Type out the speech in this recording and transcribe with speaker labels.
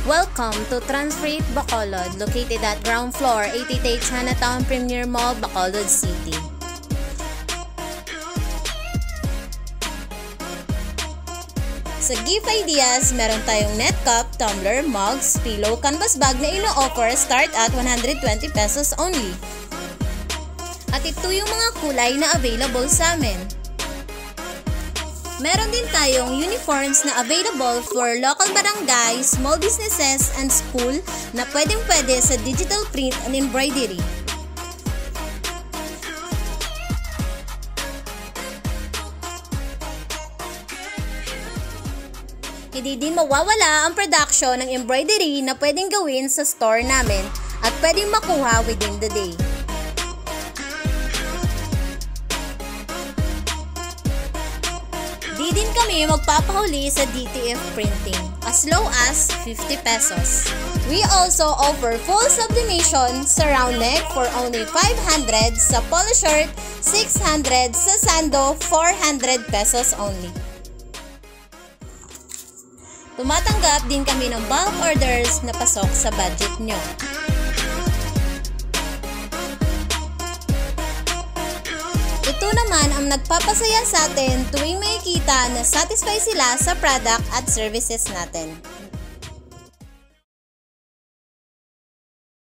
Speaker 1: Welcome to Transfreight Bacolod, located at ground floor, 88 Chinatown Premier Mall, Bacolod City. Sa gift ideas, meron tayong net cup, tumbler, mugs, pillow, canvas bag na ino-offer start at 120 pesos only. At ito yung mga kulay na available sa amin. Meron din tayong uniforms na available for local barangay, small businesses, and school na pwedeng-pwede sa digital print and embroidery. Hindi din mawawala ang production ng embroidery na pwedeng gawin sa store namin at pwedeng makuha within the day. Di din kami magpapahuli sa DTF printing as low as 50 pesos. We also offer full sublimation sa round neck for only 500, sa polo shirt 600, sa sando 400 pesos only. Tumatanggap din kami ng bulk orders na pasok sa budget nyo. Ito naman ang nagpapasaya sa atin tuwing makikita na satisfy sila sa product at services natin.